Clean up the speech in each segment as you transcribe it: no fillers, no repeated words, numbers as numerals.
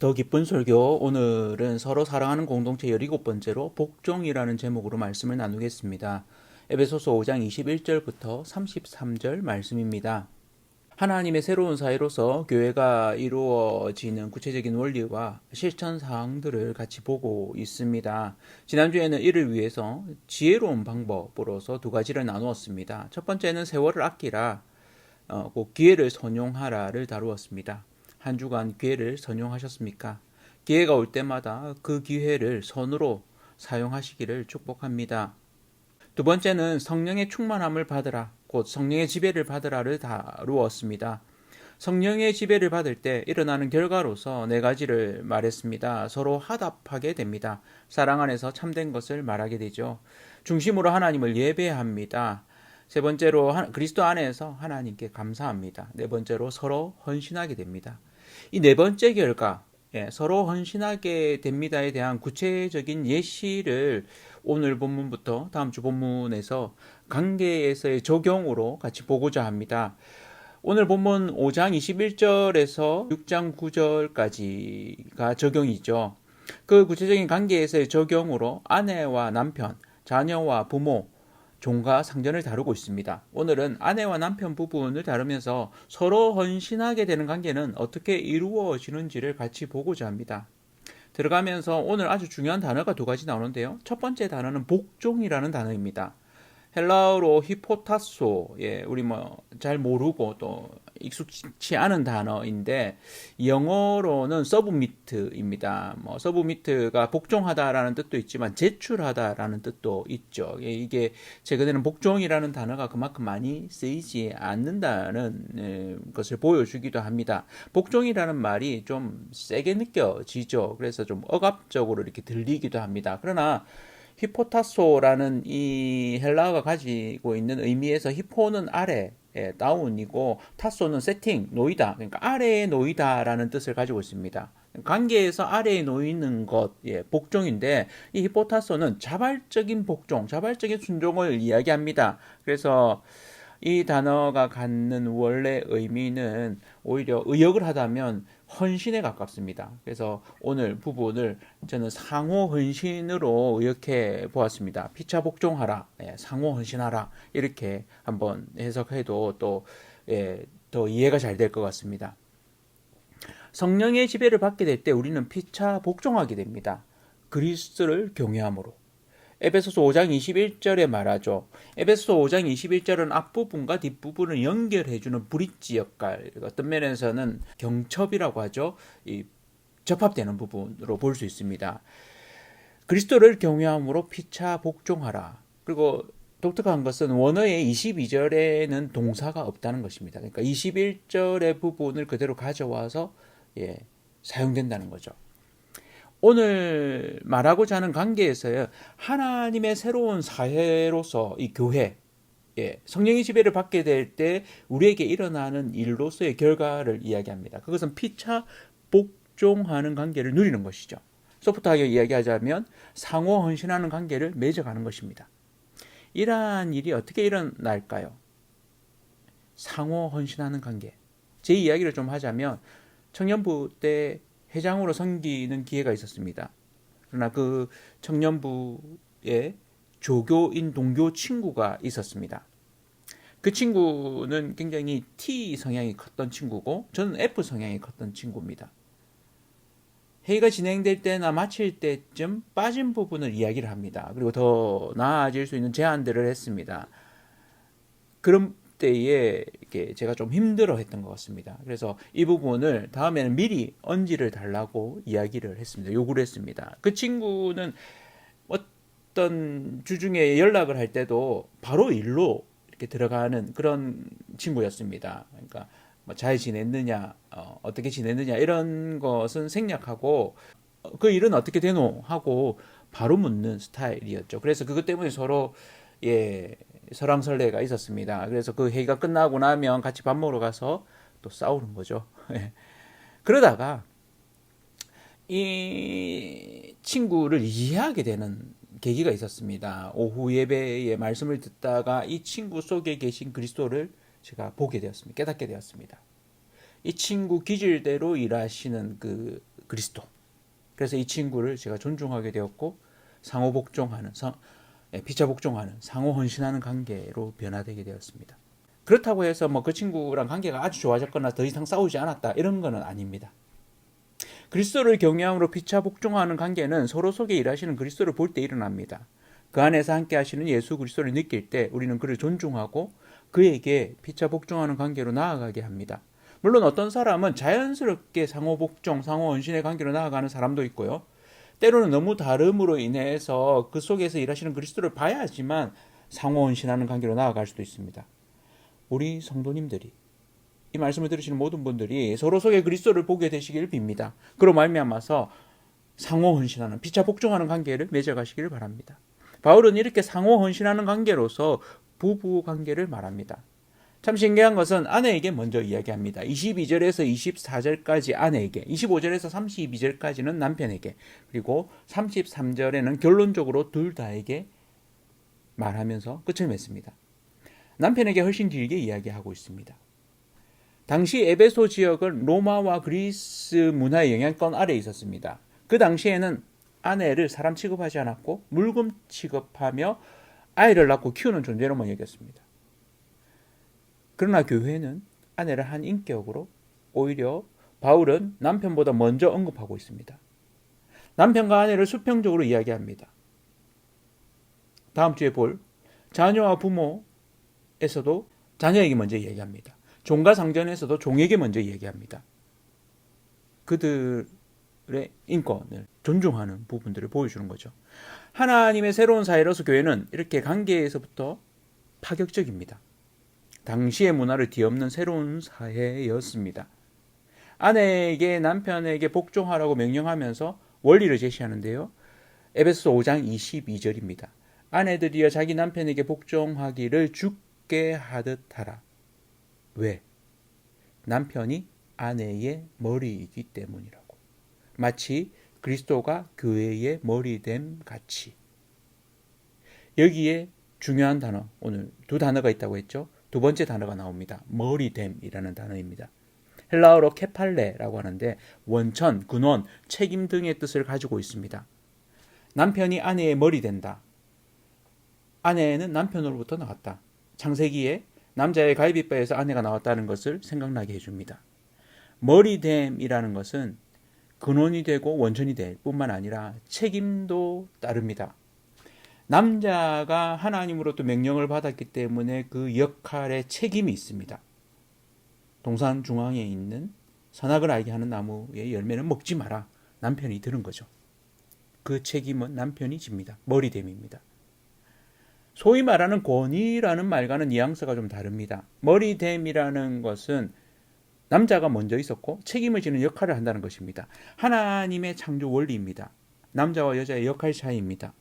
더 기쁜 설교, 오늘은 서로 사랑하는 공동체 17번째로 복종이라는 제목으로 말씀을 나누겠습니다. 에베소서 5장 21절부터 33절 말씀입니다. 하나님의 새로운 사회로서 교회가 이루어지는 구체적인 원리와 실천 사항들을 같이 보고 있습니다. 지난주에는 이를 위해서 지혜로운 방법으로서 두 가지를 나누었습니다. 첫 번째는 세월을 아끼라, 꼭 기회를 선용하라를 다루었습니다. 한 주간 기회를 선용하셨습니까? 기회가 올 때마다 그 기회를 선으로 사용하시기를 축복합니다. 두 번째는 성령의 충만함을 받으라, 곧 성령의 지배를 받으라를 다루었습니다. 성령의 지배를 받을 때 일어나는 결과로서 네 가지를 말했습니다. 서로 화답하게 됩니다. 사랑 안에서 참된 것을 말하게 되죠. 중심으로 하나님을 예배합니다. 세 번째로 그리스도 안에서 하나님께 감사합니다. 네 번째로 서로 헌신하게 됩니다. 이 네 번째 결과, 서로 헌신하게 됩니다에 대한 구체적인 예시를 오늘 본문부터 다음 주 본문에서 관계에서의 적용으로 같이 보고자 합니다. 오늘 본문 5장 21절에서 6장 9절까지가 적용이죠. 그 구체적인 관계에서의 적용으로 아내와 남편, 자녀와 부모, 종과 상전을 다루고 있습니다. 오늘은 아내와 남편 부분을 다루면서 서로 헌신하게 되는 관계는 어떻게 이루어지는지를 같이 보고자 합니다. 들어가면서 오늘 아주 중요한 단어가 두 가지 나오는데요. 첫 번째 단어는 복종이라는 단어입니다. 헬라어로 히포타소, 우리 잘 모르고 또 익숙치 않은 단어인데 영어로는 서브미트입니다. 서브미트가 복종하다라는 뜻도 있지만 제출하다라는 뜻도 있죠. 이게 최근에는 복종이라는 단어가 그만큼 많이 쓰이지 않는다는 것을 보여주기도 합니다. 복종이라는 말이 좀 세게 느껴지죠. 그래서 좀 억압적으로 이렇게 들리기도 합니다. 그러나 히포타소라는 이 헬라어가 가지고 있는 의미에서 히포는 아래, 다운이고 타소는 세팅, 놓이다. 그러니까 아래에 놓이다라는 뜻을 가지고 있습니다. 관계에서 아래에 놓이는 것, 복종인데 이 히포타소는 자발적인 복종, 자발적인 순종을 이야기합니다. 그래서 이 단어가 갖는 원래 의미는 오히려 의역을 하다면 헌신에 가깝습니다. 그래서 오늘 부분을 저는 상호 헌신으로 의역해 보았습니다. 피차 복종하라, 상호 헌신하라, 이렇게 한번 해석해도 또 더 이해가 잘 될 것 같습니다. 성령의 지배를 받게 될 때 우리는 피차 복종하게 됩니다. 그리스도를 경외함으로. 에베소서 5장 21절에 말하죠. 에베소서 5장 21절은 앞부분과 뒷부분을 연결해주는 브릿지 역할, 어떤 면에서는 경첩이라고 하죠. 이 접합되는 부분으로 볼 수 있습니다. 그리스도를 경외함으로 피차 복종하라. 그리고 독특한 것은 원어의 22절에는 동사가 없다는 것입니다. 그러니까 21절의 부분을 그대로 가져와서 사용된다는 거죠. 오늘 말하고자 하는 관계에서요, 하나님의 새로운 사회로서 이 교회, 성령의 지배를 받게 될 때 우리에게 일어나는 일로서의 결과를 이야기합니다. 그것은 피차 복종하는 관계를 누리는 것이죠. 소프트하게 이야기하자면 상호 헌신하는 관계를 맺어가는 것입니다. 이러한 일이 어떻게 일어날까요? 상호 헌신하는 관계. 제 이야기를 좀 하자면 청년부 때 회장으로 섬기는 기회가 있었습니다. 그러나 그 청년부에 조교인 동교 친구가 있었습니다. 그 친구는 굉장히 T 성향이 컸던 친구고 저는 F 성향이 컸던 친구입니다. 회의가 진행될 때나 마칠 때쯤 빠진 부분을 이야기를 합니다. 그리고 더 나아질 수 있는 제안들을 했습니다. 그런 때에 이렇게 제가 좀 힘들어했던 것 같습니다. 그래서 이 부분을 다음에는 미리 언지를 달라고 이야기를 했습니다. 요구를 했습니다. 그 친구는 어떤 주중에 연락을 할 때도 바로 일로 이렇게 들어가는 그런 친구였습니다. 그러니까 잘 지냈느냐, 어떻게 지냈느냐 이런 것은 생략하고 그 일은 어떻게 되노 하고 바로 묻는 스타일이었죠. 그래서 그것 때문에 서로 설왕설래가 있었습니다. 그래서 그 회의가 끝나고 나면 같이 밥 먹으러 가서 또 싸우는 거죠. 그러다가 이 친구를 이해하게 되는 계기가 있었습니다. 오후 예배의 말씀을 듣다가 이 친구 속에 계신 그리스도를 제가 보게 되었습니다. 깨닫게 되었습니다. 이 친구 기질대로 일하시는 그 그리스도. 그래서 이 친구를 제가 존중하게 되었고 상호 복종하는, 피차 복종하는, 상호 헌신하는 관계로 변화되게 되었습니다. 그렇다고 해서 뭐 그 친구랑 관계가 아주 좋아졌거나 더 이상 싸우지 않았다 이런 거는 아닙니다. 그리스도를 경외함으로 피차 복종하는 관계는 서로 속에 일하시는 그리스도를 볼 때 일어납니다. 그 안에서 함께 하시는 예수 그리스도를 느낄 때 우리는 그를 존중하고 그에게 피차 복종하는 관계로 나아가게 합니다. 물론 어떤 사람은 자연스럽게 상호 복종, 상호 헌신의 관계로 나아가는 사람도 있고요. 때로는 너무 다름으로 인해서 그 속에서 일하시는 그리스도를 봐야지만 상호 헌신하는 관계로 나아갈 수도 있습니다. 우리 성도님들이, 이 말씀을 들으시는 모든 분들이 서로 속에 그리스도를 보게 되시길 빕니다. 그로 말미암아서 상호 헌신하는, 피차 복종하는 관계를 맺어가시기를 바랍니다. 바울은 이렇게 상호 헌신하는 관계로서 부부 관계를 말합니다. 참 신기한 것은 아내에게 먼저 이야기합니다. 22절에서 24절까지 아내에게, 25절에서 32절까지는 남편에게, 그리고 33절에는 결론적으로 둘 다에게 말하면서 끝을 맺습니다. 남편에게 훨씬 길게 이야기하고 있습니다. 당시 에베소 지역은 로마와 그리스 문화의 영향권 아래에 있었습니다. 그 당시에는 아내를 사람 취급하지 않았고 물금 취급하며 아이를 낳고 키우는 존재로만 여겼습니다. 그러나 교회는 아내를 한 인격으로 오히려 바울은 남편보다 먼저 언급하고 있습니다. 남편과 아내를 수평적으로 이야기합니다. 다음 주에 볼 자녀와 부모에서도 자녀에게 먼저 이야기합니다. 종과 상전에서도 종에게 먼저 이야기합니다. 그들의 인권을 존중하는 부분들을 보여주는 거죠. 하나님의 새로운 사회로서 교회는 이렇게 관계에서부터 파격적입니다. 당시의 문화를 뒤엎는 새로운 사회였습니다. 아내에게 남편에게 복종하라고 명령하면서 원리를 제시하는데요. 에베소서 5장 22절입니다. 아내들이여 자기 남편에게 복종하기를 주께 하듯 하라. 왜? 남편이 아내의 머리이기 때문이라고. 마치 그리스도가 교회의 머리됨 같이. 여기에 중요한 단어, 오늘 두 단어가 있다고 했죠. 두 번째 단어가 나옵니다. 머리됨이라는 단어입니다. 헬라어로 케팔레라고 하는데 원천, 근원, 책임 등의 뜻을 가지고 있습니다. 남편이 아내의 머리 된다. 아내는 남편으로부터 나왔다. 창세기에 남자의 갈빗바에서 아내가 나왔다는 것을 생각나게 해줍니다. 머리됨이라는 것은 근원이 되고 원천이 될 뿐만 아니라 책임도 따릅니다. 남자가 하나님으로부터 명령을 받았기 때문에 그 역할에 책임이 있습니다. 동산 중앙에 있는 선악을 알게 하는 나무의 열매는 먹지 마라. 남편이 들은 거죠. 그 책임은 남편이 집니다. 머리됨입니다. 소위 말하는 권위라는 말과는 뉘앙스가 좀 다릅니다. 머리됨이라는 것은 남자가 먼저 있었고 책임을 지는 역할을 한다는 것입니다. 하나님의 창조 원리입니다. 남자와 여자의 역할 차이입니다.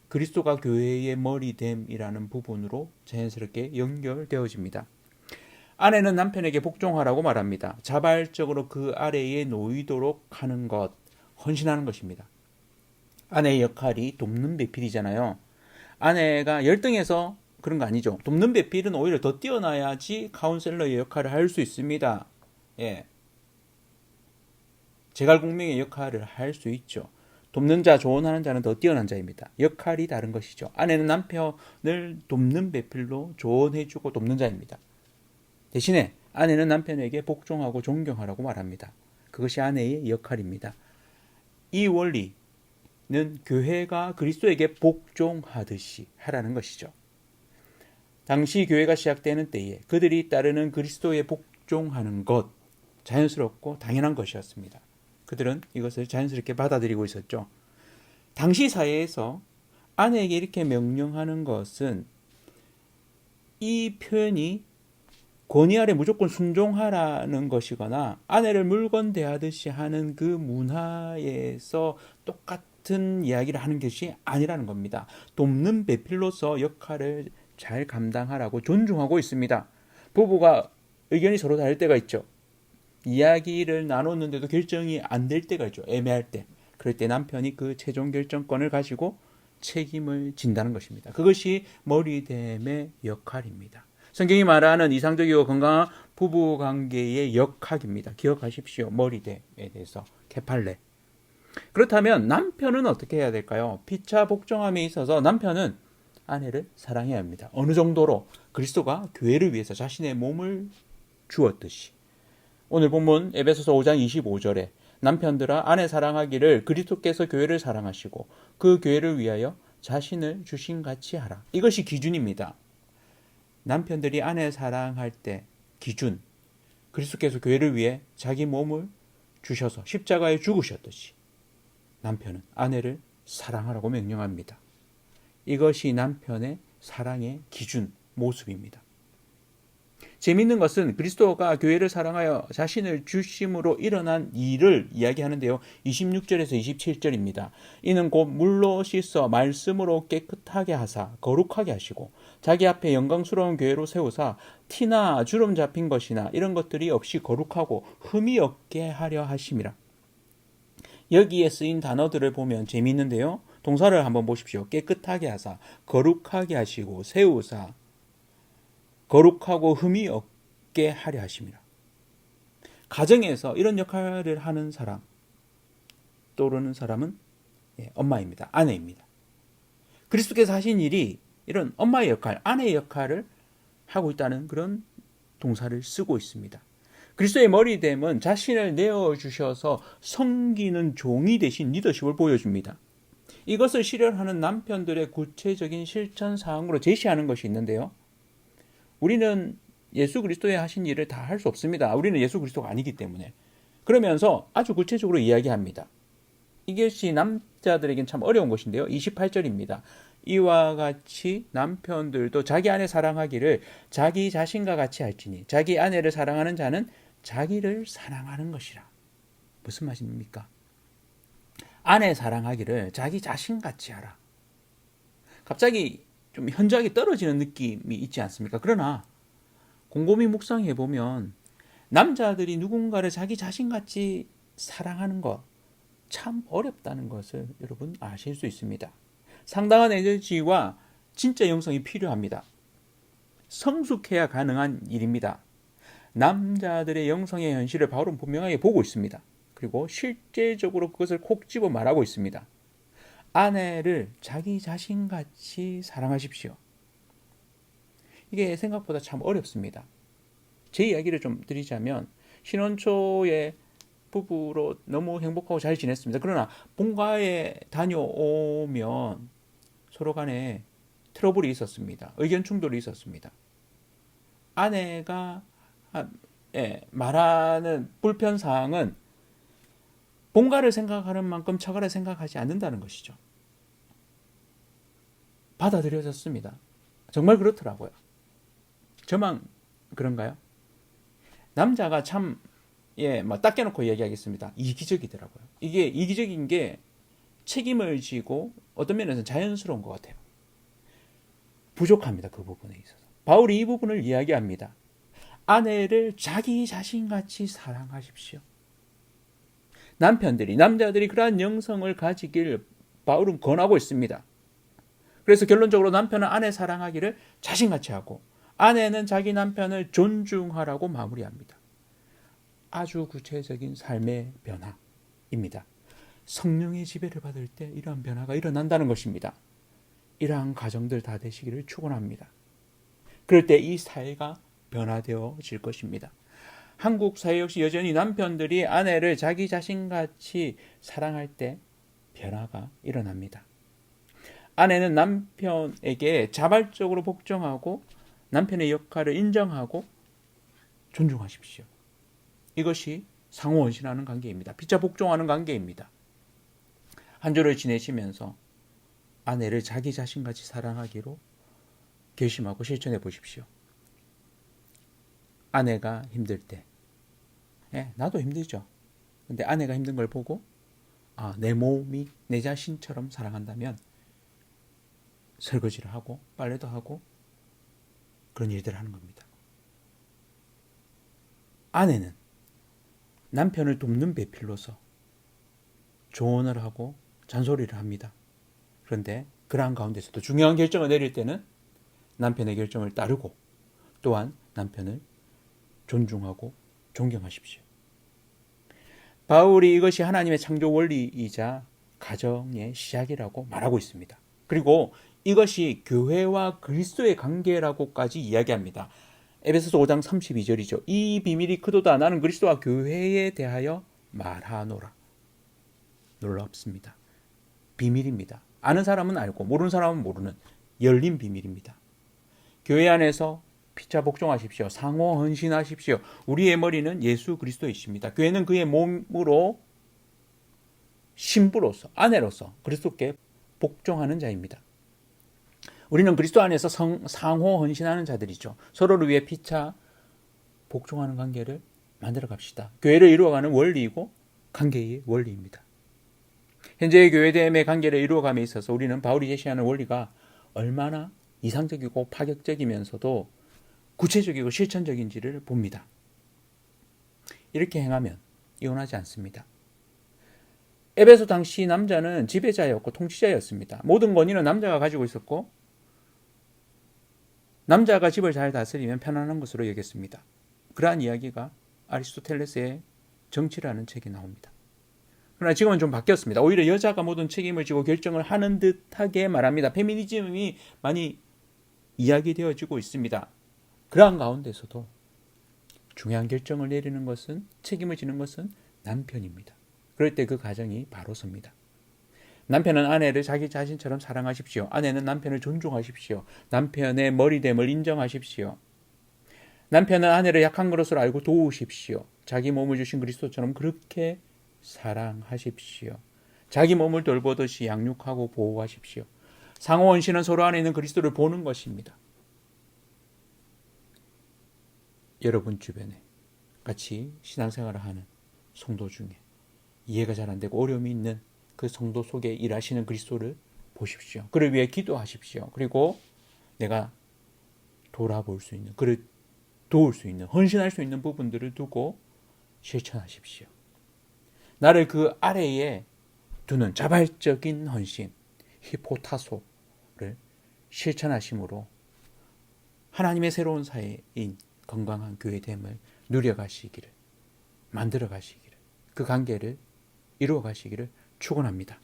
그리스도가 교회의 머리됨이라는 부분으로 자연스럽게 연결되어집니다. 아내는 남편에게 복종하라고 말합니다. 자발적으로 그 아래에 놓이도록 하는 것, 헌신하는 것입니다. 아내의 역할이 돕는 배필이잖아요. 아내가 열등해서 그런 거 아니죠. 돕는 배필은 오히려 더 뛰어나야지 카운셀러의 역할을 할 수 있습니다. 예. 제갈공명의 역할을 할 수 있죠. 돕는 자, 조언하는 자는 더 뛰어난 자입니다. 역할이 다른 것이죠. 아내는 남편을 돕는 배필로 조언해주고 돕는 자입니다. 대신에 아내는 남편에게 복종하고 존경하라고 말합니다. 그것이 아내의 역할입니다. 이 원리는 교회가 그리스도에게 복종하듯이 하라는 것이죠. 당시 교회가 시작되는 때에 그들이 따르는 그리스도에 복종하는 것, 자연스럽고 당연한 것이었습니다. 그들은 이것을 자연스럽게 받아들이고 있었죠. 당시 사회에서 아내에게 이렇게 명령하는 것은 이 표현이 권위 아래 무조건 순종하라는 것이거나 아내를 물건 대하듯이 하는 그 문화에서 똑같은 이야기를 하는 것이 아니라는 겁니다. 돕는 배필로서 역할을 잘 감당하라고 존중하고 있습니다. 부부가 의견이 서로 다를 때가 있죠. 이야기를 나눴는데도 결정이 안 될 때가 있죠. 애매할 때. 그럴 때 남편이 그 최종 결정권을 가지고 책임을 진다는 것입니다. 그것이 머리됨의 역할입니다. 성경이 말하는 이상적이고 건강한 부부관계의 역학입니다. 기억하십시오. 머리됨에 대해서 케팔레. 그렇다면 남편은 어떻게 해야 될까요? 피차 복종함에 있어서 남편은 아내를 사랑해야 합니다. 어느 정도로? 그리스도가 교회를 위해서 자신의 몸을 주었듯이. 오늘 본문 에베소서 5장 25절에 남편들아 아내 사랑하기를 그리스도께서 교회를 사랑하시고 그 교회를 위하여 자신을 주신 같이 하라. 이것이 기준입니다. 남편들이 아내 사랑할 때 기준, 그리스도께서 교회를 위해 자기 몸을 주셔서 십자가에 죽으셨듯이 남편은 아내를 사랑하라고 명령합니다. 이것이 남편의 사랑의 기준, 모습입니다. 재미있는 것은 그리스도가 교회를 사랑하여 자신을 주심으로 일어난 일을 이야기하는데요. 26절에서 27절입니다. 이는 곧 물로 씻어 말씀으로 깨끗하게 하사 거룩하게 하시고 자기 앞에 영광스러운 교회로 세우사 티나 주름 잡힌 것이나 이런 것들이 없이 거룩하고 흠이 없게 하려 하심이라. 여기에 쓰인 단어들을 보면 재미있는데요. 동사를 한번 보십시오. 깨끗하게 하사, 거룩하게 하시고, 세우사, 거룩하고 흠이 없게 하려 하심이라. 가정에서 이런 역할을 하는 사람, 떠오르는 사람은 엄마입니다. 아내입니다. 그리스도께서 하신 일이 이런 엄마의 역할, 아내의 역할을 하고 있다는 그런 동사를 쓰고 있습니다. 그리스도의 머리됨은 자신을 내어주셔서 섬기는 종이 되신 리더십을 보여줍니다. 이것을 실현하는 남편들의 구체적인 실천 사항으로 제시하는 것이 있는데요. 우리는 예수 그리스도의 하신 일을 다 할 수 없습니다. 우리는 예수 그리스도가 아니기 때문에. 그러면서 아주 구체적으로 이야기합니다. 이것이 남자들에겐 참 어려운 것인데요. 28절입니다. 이와 같이 남편들도 자기 아내 사랑하기를 자기 자신과 같이 할지니 자기 아내를 사랑하는 자는 자기를 사랑하는 것이라. 무슨 말입니까? 아내 사랑하기를 자기 자신같이 하라. 갑자기 좀 현저하게 떨어지는 느낌이 있지 않습니까? 그러나 곰곰이 묵상해보면 남자들이 누군가를 자기 자신같이 사랑하는 것 참 어렵다는 것을 여러분 아실 수 있습니다. 상당한 에너지와 진짜 영성이 필요합니다. 성숙해야 가능한 일입니다. 남자들의 영성의 현실을 바울은 분명하게 보고 있습니다. 그리고 실제적으로 그것을 콕 집어 말하고 있습니다. 아내를 자기 자신같이 사랑하십시오. 이게 생각보다 참 어렵습니다. 제 이야기를 좀 드리자면 신혼 초에 부부로 너무 행복하고 잘 지냈습니다. 그러나 본가에 다녀오면 서로 간에 트러블이 있었습니다. 의견 충돌이 있었습니다. 아내가 말하는 불편사항은 본가를 생각하는 만큼 처가를 생각하지 않는다는 것이죠. 받아들여졌습니다. 정말 그렇더라고요. 저만 그런가요? 남자가 참 딱 깨놓고 얘기하겠습니다. 이기적이더라고요. 이게 이기적인 게 책임을 지고 어떤 면에서는 자연스러운 것 같아요. 부족합니다. 그 부분에 있어서. 바울이 이 부분을 이야기합니다. 아내를 자기 자신같이 사랑하십시오. 남자들이 그러한 영성을 가지길 바울은 권하고 있습니다. 그래서 결론적으로 남편은 아내 사랑하기를 자신같이 하고 아내는 자기 남편을 존중하라고 마무리합니다. 아주 구체적인 삶의 변화입니다. 성령의 지배를 받을 때 이러한 변화가 일어난다는 것입니다. 이러한 가정들 다 되시기를 축원합니다. 그럴 때 이 사회가 변화되어질 것입니다. 한국 사회 역시 여전히 남편들이 아내를 자기 자신같이 사랑할 때 변화가 일어납니다. 아내는 남편에게 자발적으로 복종하고 남편의 역할을 인정하고 존중하십시오. 이것이 상호 원신하는 관계입니다. 피차 복종하는 관계입니다. 한 주를 지내시면서 아내를 자기 자신같이 사랑하기로 결심하고 실천해 보십시오. 아내가 힘들 때, 나도 힘들죠. 근데 아내가 힘든 걸 보고 내 몸이 내 자신처럼 사랑한다면 설거지를 하고 빨래도 하고 그런 일들을 하는 겁니다. 아내는 남편을 돕는 배필로서 조언을 하고 잔소리를 합니다. 그런데 그러한 가운데서도 중요한 결정을 내릴 때는 남편의 결정을 따르고 또한 남편을 존중하고 존경하십시오. 바울이 이것이 하나님의 창조 원리이자 가정의 시작이라고 말하고 있습니다. 그리고 이것이 교회와 그리스도의 관계라고까지 이야기합니다. 에베소서 5장 32절이죠. 이 비밀이 크도다. 나는 그리스도와 교회에 대하여 말하노라. 놀랍습니다. 비밀입니다. 아는 사람은 알고 모르는 사람은 모르는 열린 비밀입니다. 교회 안에서 피차 복종하십시오. 상호 헌신하십시오. 우리의 머리는 예수 그리스도이십니다. 교회는 그의 몸으로 신부로서 아내로서 그리스도께 복종하는 자입니다. 우리는 그리스도 안에서 상호 헌신하는 자들이죠. 서로를 위해 피차 복종하는 관계를 만들어 갑시다. 교회를 이루어가는 원리이고 관계의 원리입니다. 현재의 교회됨의 관계를 이루어감에 있어서 우리는 바울이 제시하는 원리가 얼마나 이상적이고 파격적이면서도 구체적이고 실천적인지를 봅니다. 이렇게 행하면 이혼하지 않습니다. 에베소 당시 남자는 지배자였고 통치자였습니다. 모든 권위는 남자가 가지고 있었고 남자가 집을 잘 다스리면 편안한 것으로 여겼습니다. 그러한 이야기가 아리스토텔레스의 정치라는 책에 나옵니다. 그러나 지금은 좀 바뀌었습니다. 오히려 여자가 모든 책임을 지고 결정을 하는 듯하게 말합니다. 페미니즘이 많이 이야기되어지고 있습니다. 그러한 가운데서도 중요한 결정을 내리는 것은, 책임을 지는 것은 남편입니다. 그럴 때 그 가정이 바로 섭니다. 남편은 아내를 자기 자신처럼 사랑하십시오. 아내는 남편을 존중하십시오. 남편의 머리됨을 인정하십시오. 남편은 아내를 약한 것으로 알고 도우십시오. 자기 몸을 주신 그리스도처럼 그렇게 사랑하십시오. 자기 몸을 돌보듯이 양육하고 보호하십시오. 상호 헌신은 서로 안에 있는 그리스도를 보는 것입니다. 여러분 주변에 같이 신앙생활을 하는 성도 중에 이해가 잘 안 되고 어려움이 있는 그 성도 속에 일하시는 그리스도를 보십시오. 그를 위해 기도하십시오. 그리고 내가 돌아볼 수 있는, 그를 도울 수 있는, 헌신할 수 있는 부분들을 두고 실천하십시오. 나를 그 아래에 두는 자발적인 헌신, 히포타소를 실천하심으로 하나님의 새로운 사회인 건강한 교회됨을 누려가시기를, 만들어가시기를, 그 관계를 이루어가시기를 축원합니다.